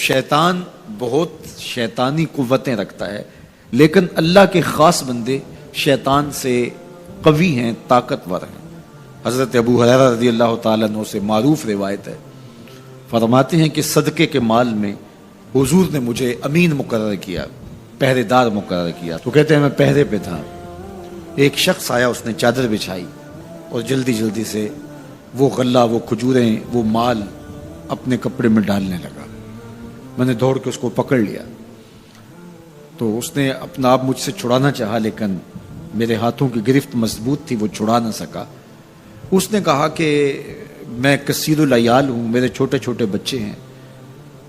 شیطان بہت شیطانی قوتیں رکھتا ہے، لیکن اللہ کے خاص بندے شیطان سے قوی ہیں، طاقتور ہیں۔ حضرت ابو ہریرہ رضی اللہ تعالیٰ عنہ سے معروف روایت ہے، فرماتے ہیں کہ صدقے کے مال میں حضور نے مجھے امین مقرر کیا، پہرے دار مقرر کیا۔ تو کہتے ہیں میں پہرے پہ تھا، ایک شخص آیا، اس نے چادر بچھائی اور جلدی جلدی سے وہ غلہ، وہ کھجوریں، وہ مال اپنے کپڑے میں ڈالنے لگا۔ میں نے دوڑ کے اس کو پکڑ لیا، تو اس نے اپنا آپ مجھ سے چھڑانا چاہا، لیکن میرے ہاتھوں کی گرفت مضبوط تھی، وہ چھڑا نہ سکا۔ اس نے کہا کہ میں کثیر العیال ہوں، میرے چھوٹے چھوٹے بچے ہیں،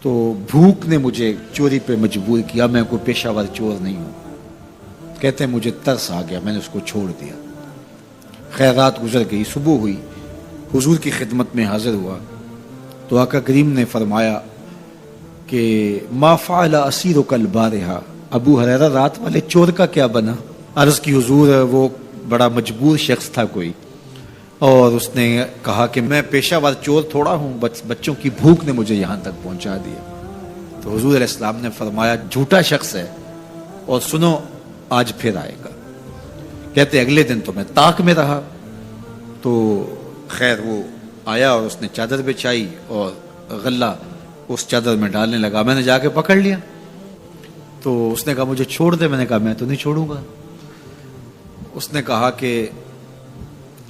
تو بھوک نے مجھے چوری پہ مجبور کیا، میں کوئی پیشہ ور چور نہیں ہوں۔ کہتے ہیں مجھے ترس آ گیا، میں نے اس کو چھوڑ دیا۔ خیر رات گزر گئی، صبح ہوئی، حضور کی خدمت میں حاضر ہوا تو آقا کریم نے فرمایا کہ ما فعل اسیرک البارحہ، ابو ہریرہ رات والے چور کا کیا بنا؟ عرض کی حضور وہ بڑا مجبور شخص تھا کوئی، اور اس نے کہا کہ میں پیشہ ور چور تھوڑا ہوں، بچوں کی بھوک نے مجھے یہاں تک پہنچا دیا۔ تو حضور علیہ السلام نے فرمایا جھوٹا شخص ہے، اور سنو آج پھر آئے گا۔ کہتے اگلے دن تو میں طاق میں رہا، تو خیر وہ آیا اور اس نے چادر بچھائی اور غلہ اس چادر میں ڈالنے لگا۔ میں نے جا کے پکڑ لیا، تو اس نے کہا مجھے چھوڑ دے۔ میں نے کہا میں تو نہیں چھوڑوں گا۔ اس نے کہا کہ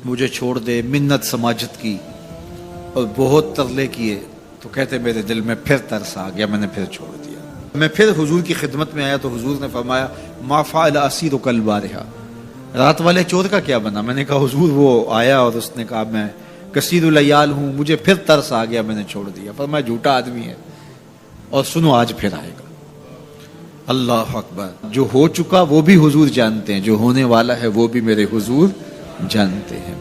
مجھے چھوڑ دے، منت سماجت کی اور بہت ترلے کیے، تو کہتے میرے دل میں پھر ترس آ گیا، میں نے پھر چھوڑ دیا۔ میں پھر حضور کی خدمت میں آیا تو حضور نے فرمایا ما فعل اسیرک البارحہ، رات والے چور کا کیا بنا؟ میں نے کہا حضور وہ آیا اور اس نے کہا میں کثیر العیال ہوں، مجھے پھر ترس آ گیا، میں نے چھوڑ دیا۔ فرمایا جھوٹا آدمی ہے، اور سنو آج پھر آئے گا۔ اللہ اکبر! جو ہو چکا وہ بھی حضور جانتے ہیں، جو ہونے والا ہے وہ بھی میرے حضور جانتے ہیں۔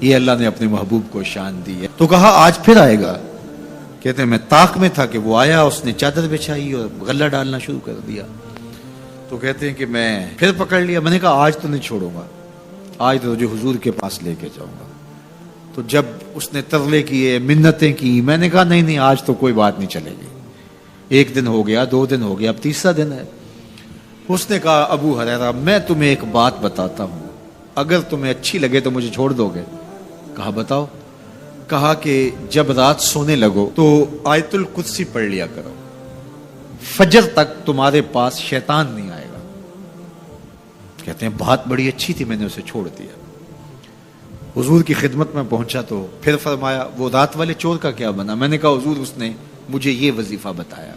یہ اللہ نے اپنے محبوب کو شان دی ہے۔ تو کہا آج پھر آئے گا۔ کہتے ہیں میں طاق میں تھا کہ وہ آیا، اس نے چادر بچھائی اور غلہ ڈالنا شروع کر دیا۔ تو کہتے ہیں کہ میں پھر پکڑ لیا۔ میں نے کہا آج تو نہیں چھوڑوں گا، آج تو جو حضور کے پاس لے کے جاؤں گا۔ تو جب اس نے ترلے کیے، منتیں کی، میں نے کہا نہیں نہیں آج تو کوئی بات نہیں چلے گی۔ ایک دن ہو گیا، 2 دن ہو گیا، اب تیسرا دن ہے۔ اس نے کہا ابو ہریرہ میں تمہیں ایک بات بتاتا ہوں، اگر تمہیں اچھی لگے تو مجھے چھوڑ دو گے؟ کہا بتاؤ۔ کہا کہ جب رات سونے لگو تو آیت الکرسی پڑھ لیا کرو، فجر تک تمہارے پاس شیطان نہیں آئے گا۔ کہتے ہیں بات بڑی اچھی تھی، میں نے اسے چھوڑ دیا۔ حضور کی خدمت میں پہنچا تو پھر فرمایا وہ رات والے چور کا کیا بنا؟ میں نے کہا حضور اس نے مجھے یہ وظیفہ بتایا۔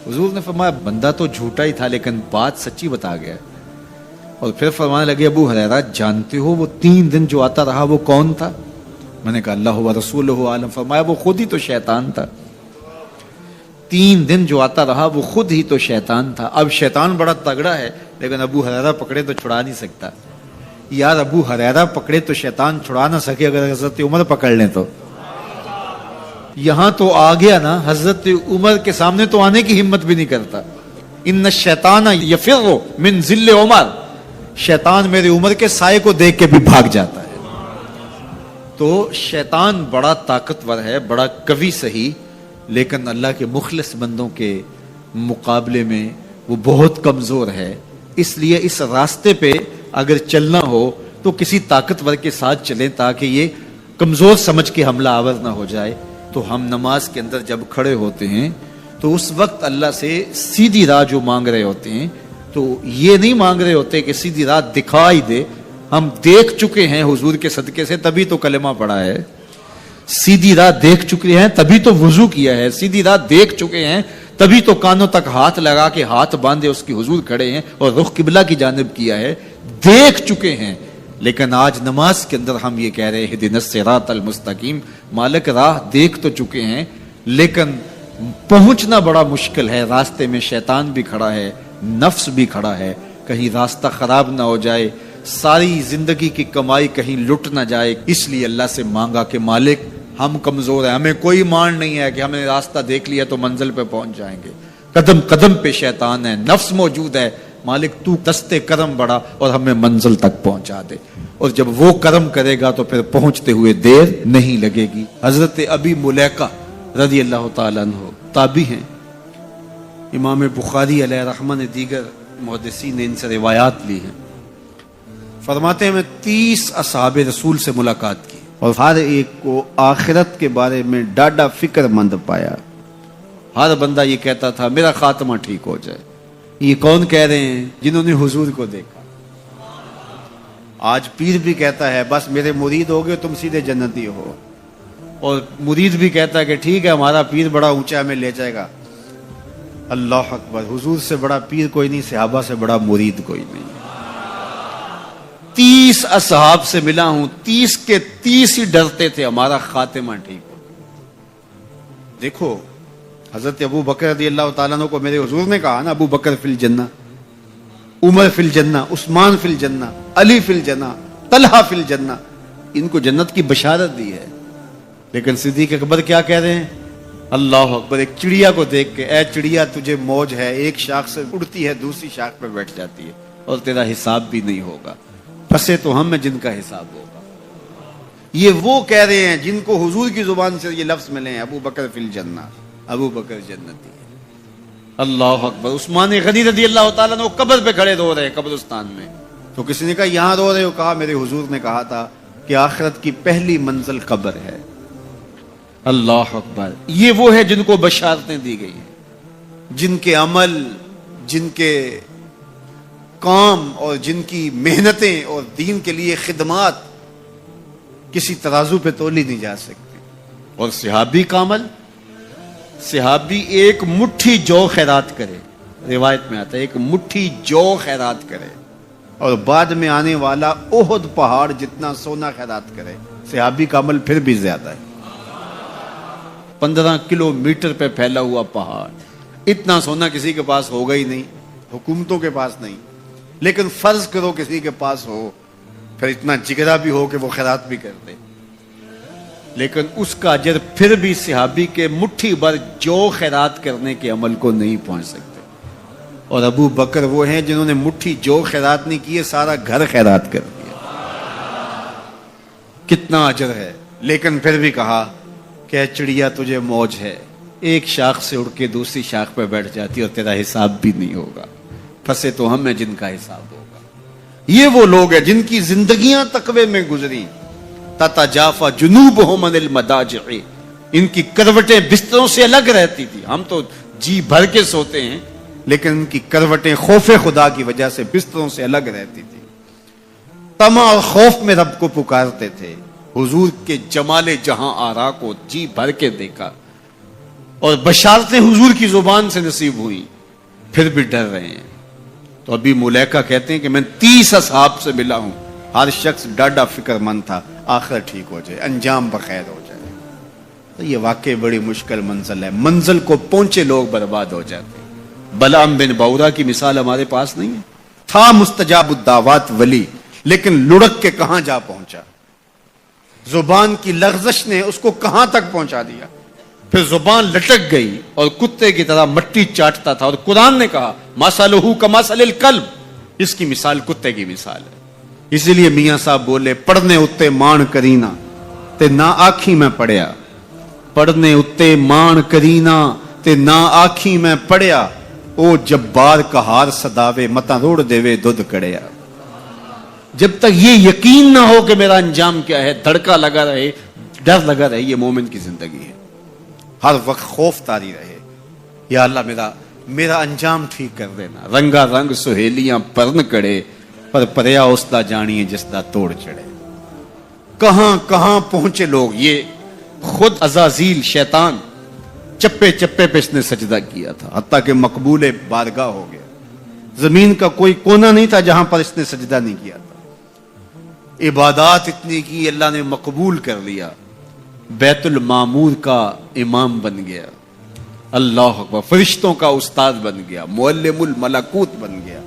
حضور نے فرمایا بندہ تو جھوٹا ہی تھا لیکن بات سچی بتا گیا۔ اور پھر فرمانے لگے ابو ہریرہ جانتے ہو وہ 3 دن جو آتا رہا وہ کون تھا؟ میں نے کہا اللہ و رسولہ عالم۔ فرمایا وہ خود ہی تو شیطان تھا۔ 3 دن جو آتا رہا وہ خود ہی تو شیطان تھا۔ اب شیطان بڑا تگڑا ہے، لیکن ابو ہریرہ پکڑے تو چھڑا نہیں سکتا۔ یار ابو ہریرہ پکڑے تو شیطان چھڑا نہ سکے، اگر حضرت عمر پکڑ لیں تو یہاں تو آ گیا نا، حضرت عمر کے سامنے تو آنے کی ہمت بھی نہیں کرتا۔ ان الشیطان یفر من ظل عمر، شیطان میرے عمر کے سائے کو دیکھ کے بھی بھاگ جاتا ہے۔ تو شیطان بڑا طاقتور ہے، بڑا قوی صحیح، لیکن اللہ کے مخلص بندوں کے مقابلے میں وہ بہت کمزور ہے۔ اس لیے اس راستے پہ اگر چلنا ہو تو کسی طاقتور کے ساتھ چلیں تاکہ یہ کمزور سمجھ کے حملہ آور نہ ہو جائے۔ تو ہم نماز کے اندر جب کھڑے ہوتے ہیں تو اس وقت اللہ سے سیدھی راہ جو مانگ رہے ہوتے ہیں، تو یہ نہیں مانگ رہے ہوتے کہ سیدھی راہ دکھائی دے، ہم دیکھ چکے ہیں حضور کے صدقے سے تبھی تو کلمہ پڑھا ہے، سیدھی راہ دیکھ چکے ہیں تبھی تو وضو کیا ہے، سیدھی راہ دیکھ چکے ہیں تبھی تو کانوں تک ہاتھ لگا کے ہاتھ باندھے اس کی حضور کھڑے ہیں اور رخ قبلہ کی جانب کیا ہے، دیکھ چکے ہیں۔ لیکن آج نماز کے اندر ہم یہ کہہ رہے ہیں اہدنا الصراط المستقیم، مالک راہ دیکھ تو چکے ہیں لیکن پہنچنا بڑا مشکل ہے، راستے میں شیطان بھی کھڑا ہے، نفس بھی کھڑا ہے، کہیں راستہ خراب نہ ہو جائے، ساری زندگی کی کمائی کہیں لٹ نہ جائے۔ اس لیے اللہ سے مانگا کہ مالک ہم کمزور ہیں، ہمیں کوئی مان نہیں ہے کہ ہم نے راستہ دیکھ لیا تو منزل پہ پہنچ جائیں گے، قدم قدم پہ شیطان ہے، نفس موجود ہے، مالک تو دستے کرم بڑھا اور ہمیں منزل تک پہنچا دے، اور جب وہ کرم کرے گا تو پھر پہنچتے ہوئے دیر نہیں لگے گی۔ حضرت ابی ملیکہ رضی اللہ تعالیٰ عنہ تابعی ہیں، امام بخاری علیہ رحمہ نے دیگر محدثین نے ان سے روایات لی ہیں. فرماتے ہیں میں 30 اصحاب رسول سے ملاقات کی اور ہر ایک کو آخرت کے بارے میں ڈاڈا فکر مند پایا. ہر بندہ یہ کہتا تھا میرا خاتمہ ٹھیک ہو جائے. یہ کون کہہ رہے ہیں؟ جنہوں نے حضور کو دیکھا. آج پیر بھی کہتا ہے بس میرے مرید ہو گئے تم سیدھے جنتی ہو، اور مرید بھی کہتا ہے کہ ٹھیک ہے ہمارا پیر بڑا اونچا میں لے جائے گا. اللہ اکبر، حضور سے بڑا پیر کوئی نہیں، صحابہ سے بڑا مرید کوئی نہیں. 30 اصحاب سے ملا ہوں، 30 کے 30 ہی ڈرتے تھے ہمارا خاتمہ ٹھیک ہو. دیکھو حضرت ابو بکر رضی اللہ تعالیٰ عنہ کو میرے حضور نے کہا نا ابو بکر فی الجنہ، عمر فی الجنہ، عثمان فی الجنہ، علی فی الجنہ، طلحہ فی الجنہ. ان کو جنت کی بشارت دی ہے. لیکن صدیق اکبر کیا کہہ رہے ہیں؟ اللہ اکبر. ایک چڑیا کو دیکھ کے اے چڑیا تجھے موج ہے، ایک شاخ سے اڑتی ہے دوسری شاخ پہ بیٹھ جاتی ہے اور تیرا حساب بھی نہیں ہوگا. پھنسے تو ہم ہیں جن کا حساب ہوگا. یہ وہ کہہ رہے ہیں جن کو حضور کی زبان سے یہ لفظ ملے ہیں ابو بکر فی الجنہ، ابو بکر جنتی ہے. اللہ اکبر. عثمان غنی رضی اللہ تعالیٰ نے قبر پہ کھڑے رو رہے ہیں قبرستان میں. تو کسی نے کہا یہاں رو رہے ہو؟ کہا میرے حضور نے کہا تھا کہ آخرت کی پہلی منزل قبر ہے. اللہ اکبر. یہ وہ ہے جن کو بشارتیں دی گئی ہیں، جن کے عمل، جن کے کام اور جن کی محنتیں اور دین کے لیے خدمات کسی ترازو پہ تولی نہیں جا سکتی. اور صحابی کا عمل، صحابی ایک مٹھی جو خیرات کرے، روایت میں آتا ہے ایک مٹھی جو خیرات کرے، اور بعد میں آنے والا احد پہاڑ جتنا سونا خیرات کرے. صحابی کا عمل پھر بھی زیادہ ہے. 15 کلومیٹر پہ پھیلا ہوا پہاڑ، اتنا سونا کسی کے پاس ہوگا ہی نہیں، حکومتوں کے پاس نہیں. لیکن فرض کرو کسی کے پاس ہو، پھر اتنا جگرا بھی ہو کہ وہ خیرات بھی کر دے، لیکن اس کا اجر پھر بھی صحابی کے مٹھی بھر جو خیرات کرنے کے عمل کو نہیں پہنچ سکتے. اور ابو بکر وہ ہیں جنہوں نے مٹھی جو خیرات نہیں کیے، سارا گھر خیرات کر دیا. کتنا اجر ہے. لیکن پھر بھی کہا کہ چڑیا تجھے موج ہے، ایک شاخ سے اڑ کے دوسری شاخ پہ بیٹھ جاتی اور تیرا حساب بھی نہیں ہوگا. پھنسے تو ہم ہیں جن کا حساب ہوگا. یہ وہ لوگ ہیں جن کی زندگیاں تقوی میں گزری. تتجافا جنوبہم عن المضاجع، ان کی کروٹیں بستروں سے الگ رہتی تھی. ہم تو جی بھر کے سوتے ہیں، لیکن ان کی کروٹیں خوف خدا کی وجہ سے بستروں سے الگ رہتی تھی. طمع اور خوف میں رب کو پکارتے تھے. حضور کے جمال جہاں آرا کو جی بھر کے دیکھا اور بشارتیں حضور کی زبان سے نصیب ہوئی، پھر بھی ڈر رہے ہیں. تو ابھی ملیکہ کہتے ہیں کہ میں 30 اصحاب سے ملا ہوں، ہر شخص ڈاڈا فکر مند تھا آخر ٹھیک ہو جائے، انجام بخیر ہو جائے. تو یہ واقعی بڑی مشکل منزل ہے. منزل کو پہنچے لوگ برباد ہو جاتے ہیں. بلعام بن باورا کی مثال ہمارے پاس نہیں ہے. تھا مستجاب الدعوات ولی، لیکن لڑک کے کہاں جا پہنچا. زبان کی لغزش نے اس کو کہاں تک پہنچا دیا. پھر زبان لٹک گئی اور کتے کی طرح مٹی چاٹتا تھا. اور قرآن نے کہا مثلہ کمثل الکلب، اس کی مثال کتے کی مثال ہے. اسی لیے میاں صاحب بولے پڑھنے اتے مان کرینا تے نہ آنکھی میں پڑھیا. پڑھنے اتے مان کرینا تے نہ آنکھی میں پڑھیا، او جبار کہار صداوے متا روڑ دیوے دودھ کڑیا. جب تک یہ یقین نہ ہو کہ میرا انجام کیا ہے، دھڑکا لگا رہے، ڈر لگا رہے، یہ مومن کی زندگی ہے. ہر وقت خوف طاری رہے، یا اللہ میرا انجام ٹھیک کر دینا. رنگا رنگ سہیلیاں پرن کڑے، پر پریا اسدا جانی جس دا توڑ چڑھے. کہاں کہاں پہنچے لوگ. یہ خود عزازیل شیطان چپے چپے پہ اس نے سجدہ کیا تھا، حتیٰ کہ مقبول بارگاہ ہو گیا. زمین کا کوئی کونا نہیں تھا جہاں پر اس نے سجدہ نہیں کیا تھا. عبادات اتنی کی، اللہ نے مقبول کر لیا. بیت المعمور کا امام بن گیا. اللہ اکبر. فرشتوں کا استاد بن گیا، معلم الملکوت بن گیا.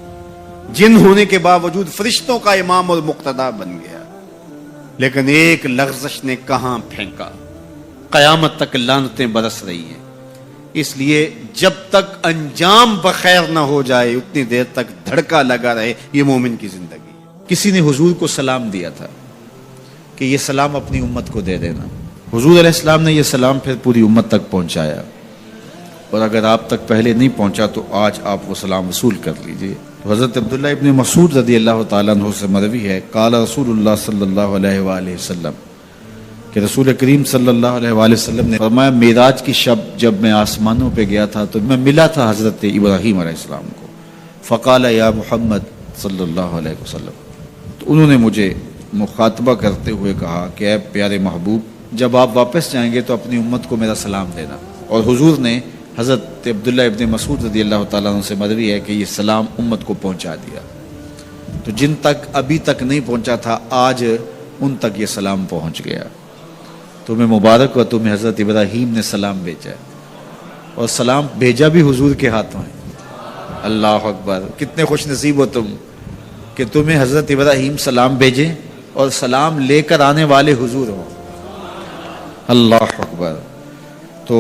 جن ہونے کے باوجود فرشتوں کا امام اور مقتدا بن گیا. لیکن ایک لغزش نے کہاں پھینکا. قیامت تک لعنتیں برس رہی ہیں. اس لیے جب تک انجام بخیر نہ ہو جائے اتنی دیر تک دھڑکا لگا رہے. یہ مومن کی زندگی. کسی نے حضور کو سلام دیا تھا کہ یہ سلام اپنی امت کو دے دینا. حضور علیہ السلام نے یہ سلام پھر پوری امت تک پہنچایا. اور اگر آپ تک پہلے نہیں پہنچا تو آج آپ وہ سلام وصول کر لیجئے۔ حضرت عبداللہ ابن مسعود رضی اللہ تعالیٰ عنہ سے مروی ہے، قال رسول اللہ صلی اللہ علیہ وآلہ وسلم، کہ رسول کریم صلی اللہ علیہ وآلہ وسلم نے فرمایا، معراج کی شب جب میں آسمانوں پہ گیا تھا تو میں ملا تھا حضرت ابراہیم علیہ السلام کو، فقال یا محمد صلی اللہ علیہ وسلم، تو انہوں نے مجھے مخاطبہ کرتے ہوئے کہا کہ اے پیارے محبوب، جب آپ واپس جائیں گے تو اپنی امت کو میرا سلام دینا۔ اور حضور نے حضرت عبداللہ ابن مسعود رضی اللہ تعالیٰ عنہ سے مروی ہے کہ یہ سلام امت کو پہنچا دیا، تو جن تک ابھی تک نہیں پہنچا تھا آج ان تک یہ سلام پہنچ گیا۔ تمہیں مبارک ہو، تمہیں حضرت ابراہیم نے سلام بھیجا ہے، اور سلام بھیجا بھی حضور کے ہاتھوں ہے۔ اللہ اکبر، کتنے خوش نصیب ہو تم کہ تمہیں حضرت ابراہیم سلام بھیجے اور سلام لے کر آنے والے حضور ہوں۔ اللہ اکبر، تو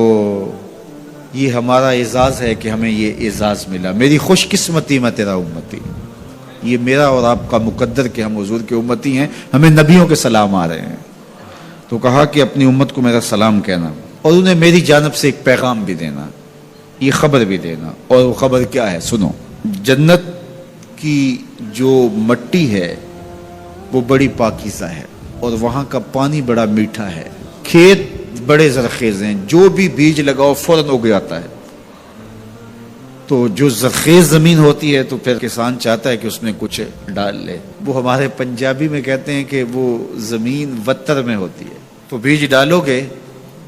یہ ہمارا اعزاز ہے کہ ہمیں یہ اعزاز ملا۔ میری خوش قسمتی میں تیرا امتی، یہ میرا اور آپ کا مقدر کہ ہم حضور کے امتی ہیں، ہمیں نبیوں کے سلام آ رہے ہیں۔ تو کہا کہ اپنی امت کو میرا سلام کہنا اور انہیں میری جانب سے ایک پیغام بھی دینا، یہ خبر بھی دینا۔ اور وہ خبر کیا ہے؟ سنو، جنت کی جو مٹی ہے وہ بڑی پاکیزہ ہے، اور وہاں کا پانی بڑا میٹھا ہے، کھیت بڑے زرخیز ہیں، جو بھی بیج لگاؤ فوراً اگ جاتا ہے۔ تو جو زرخیز زمین ہوتی ہے تو پھر کسان چاہتا ہے کہ اس میں کچھ ڈال لے۔ وہ ہمارے پنجابی میں کہتے ہیں کہ وہ زمین وتر میں ہوتی ہے، تو بیج ڈالو گے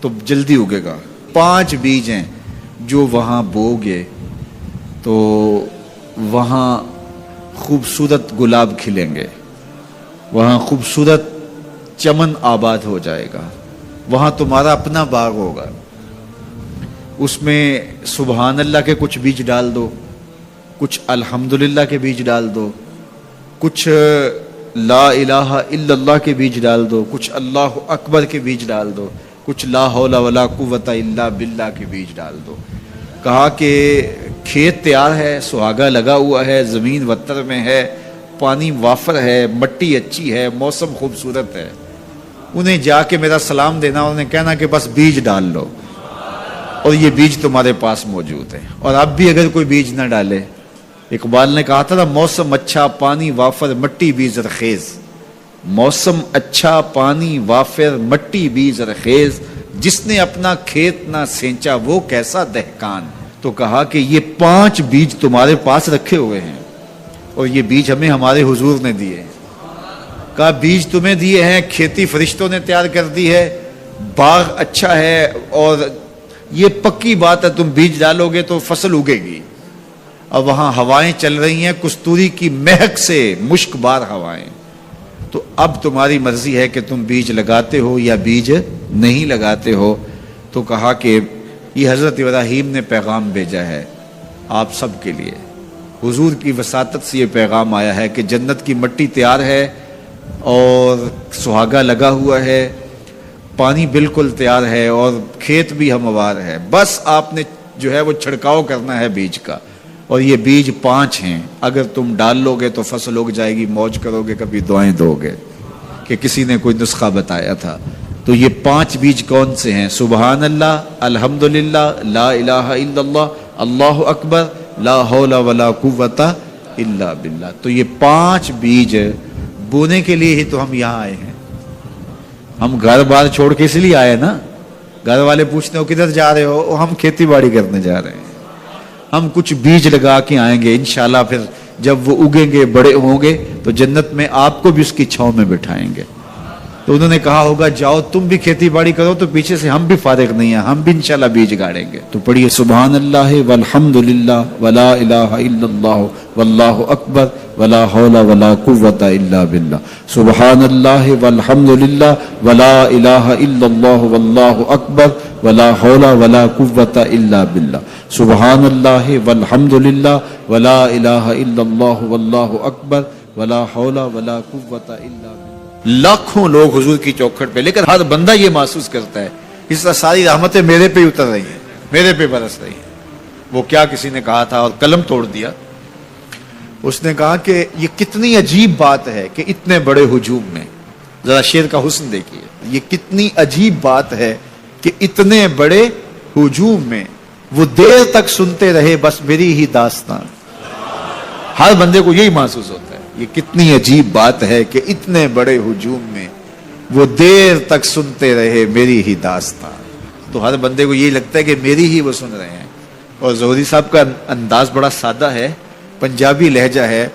تو جلدی اگے گا۔ 5 بیج ہیں جو وہاں بو گے تو وہاں خوبصورت گلاب کھلیں گے، وہاں خوبصورت چمن آباد ہو جائے گا، وہاں تمہارا اپنا باغ ہوگا۔ اس میں سبحان اللہ کے کچھ بیج ڈال دو، کچھ الحمدللہ کے بیج ڈال دو، کچھ لا الہ الا اللہ کے بیج ڈال دو، کچھ اللہ اکبر کے بیج ڈال دو، کچھ لا حول ولا قوت الا باللہ کے بیج ڈال دو۔ کہا کہ کھیت تیار ہے، سہاگا لگا ہوا ہے، زمین وتر میں ہے، پانی وافر ہے، مٹی اچھی ہے، موسم خوبصورت ہے، انہیں جا کے میرا سلام دینا، انہیں کہنا کہ بس بیج ڈال لو، اور یہ بیج تمہارے پاس موجود ہے۔ اور اب بھی اگر کوئی بیج نہ ڈالے، اقبال نے کہا تھا نا، موسم اچھا پانی وافر مٹی بھی زرخیز، موسم اچھا پانی وافر مٹی بھی زرخیز، جس نے اپنا کھیت نہ سینچا وہ کیسا دہقان۔ تو کہا کہ یہ 5 بیج تمہارے پاس رکھے ہوئے ہیں، اور یہ بیج ہمیں ہمارے حضور نے دیے ہیں۔ کہا بیج تمہیں دیے ہیں، کھیتی فرشتوں نے تیار کر دی ہے، باغ اچھا ہے، اور یہ پکی بات ہے تم بیج ڈالو گے تو فصل اگے گی۔ اب وہاں ہوائیں چل رہی ہیں کستوری کی مہک سے، مشک بار ہوائیں، تو اب تمہاری مرضی ہے کہ تم بیج لگاتے ہو یا بیج نہیں لگاتے ہو۔ تو کہا کہ یہ حضرت ابراہیم نے پیغام بھیجا ہے آپ سب کے لیے، حضور کی وساطت سے یہ پیغام آیا ہے کہ جنت کی مٹی تیار ہے اور سہاگا لگا ہوا ہے، پانی بالکل تیار ہے، اور کھیت بھی ہموار ہے، بس آپ نے جو ہے وہ چھڑکاؤ کرنا ہے بیج کا۔ اور یہ بیج 5 ہیں، اگر تم ڈال لو گے تو فصل اگ جائے گی، موج کرو گے، کبھی دعائیں دو گے کہ کسی نے کوئی نسخہ بتایا تھا۔ تو یہ 5 بیج کون سے ہیں؟ سبحان اللہ، الحمدللہ، لا الہ الا اللہ، اللہ اکبر، لا حول ولا قوت الا باللہ۔ تو یہ 5 بیج بونے کے لیے ہی تو ہم یہاں آئے ہیں۔ ہم گھر بار چھوڑ کے اس لیے آئے نا، گھر والے پوچھتے ہو کدھر جا رہے ہو، ہم کھیتی باڑی کرنے جا رہے ہیں، ہم کچھ بیج لگا کے آئیں گے، انشاءاللہ پھر جب وہ اگیں گے، بڑے ہوں گے تو جنت میں آپ کو بھی اس کی چھاؤں میں بٹھائیں گے۔ تو انہوں نے کہا ہوگا جاؤ تم بھی کھیتی باڑی کرو، تو پیچھے سے ہم بھی فارغ نہیں ہیں، ہم بھی انشاءاللہ بیج گاڑیں گے۔ تو پڑھیے سبحان اللہ والحمدللہ ولا الہ الا اللہ واللہ اکبر ولا حول ولا قوت الا باللہ، سبحان اللہ والحمدللہ ولا الہ الا اللہ واللہ اکبر ولا حول ولا قوت الا باللہ، سبحان اللہ والحمدللہ ولا الہ الا اللہ واللہ اکبر ولا حول ولا قوت الا باللہ۔ لاکھوں لوگ حضور کی چوکھٹ پہ، لیکن ہر بندہ یہ محسوس کرتا ہے اس طرح ساری رحمتیں میرے پہ اتر رہی ہیں، میرے پہ برس رہی ہیں۔ وہ کیا کسی نے کہا تھا اور قلم توڑ دیا، اس نے کہا کہ یہ کتنی عجیب بات ہے کہ اتنے بڑے ہجوم میں، ذرا شعر کا حسن دیکھیے، یہ کتنی عجیب بات ہے کہ اتنے بڑے ہجوم میں وہ دیر تک سنتے رہے بس میری ہی داستان. ہر بندے کو یہی محسوس ہوتا ہے. یہ کتنی عجیب بات ہے کہ اتنے بڑے ہجوم میں وہ دیر تک سنتے رہے میری ہی داستان. تو ہر بندے کو یہی لگتا ہے کہ میری ہی وہ سن رہے ہیں. اور زہری صاحب کا انداز بڑا سادہ ہے, پنجابی لہجہ ہے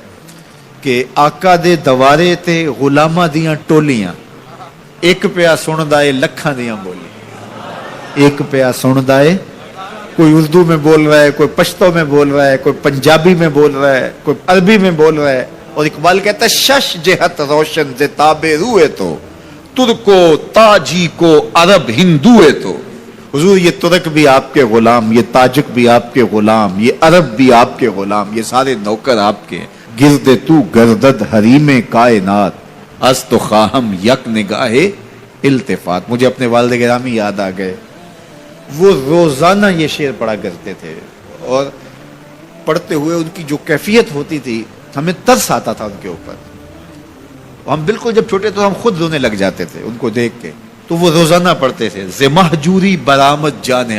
کہ آقا دے دوارے تے غلاماں دیاں ٹولیاں, ایک پیا سندا اے لکھاں دیاں بولیاں. ایک پیا سندا اے, کوئی اردو میں بول رہا ہے, کوئی پشتو میں بول رہا ہے, کوئی پنجابی میں بول رہا ہے, کوئی عربی میں بول رہا ہے. اور اقبال کہتا ہے شش جہت روشن سے تابے روئے تو ترکو تاجی کو عرب ہندوئے تو. حضور یہ ترک بھی آپ کے غلام, یہ تاجک بھی آپ کے غلام, یہ عرب بھی آپ کے غلام, یہ سارے نوکر آپ کے. گرد تو گردد حریم کائنات از تو خواہم یک نگاہ التفات. مجھے اپنے والد گرامی یاد آ گئے. وہ روزانہ یہ شعر پڑھا کرتے تھے اور پڑھتے ہوئے ان کی جو کیفیت ہوتی تھی ہمیں ترس آتا تھا ان کے اوپر. ہم بالکل جب چھوٹے تو ہم خود رونے لگ جاتے تھے ان کو دیکھ کے. تو وہ روزانہ پڑھتے تھے ز مہجوری برآمد جان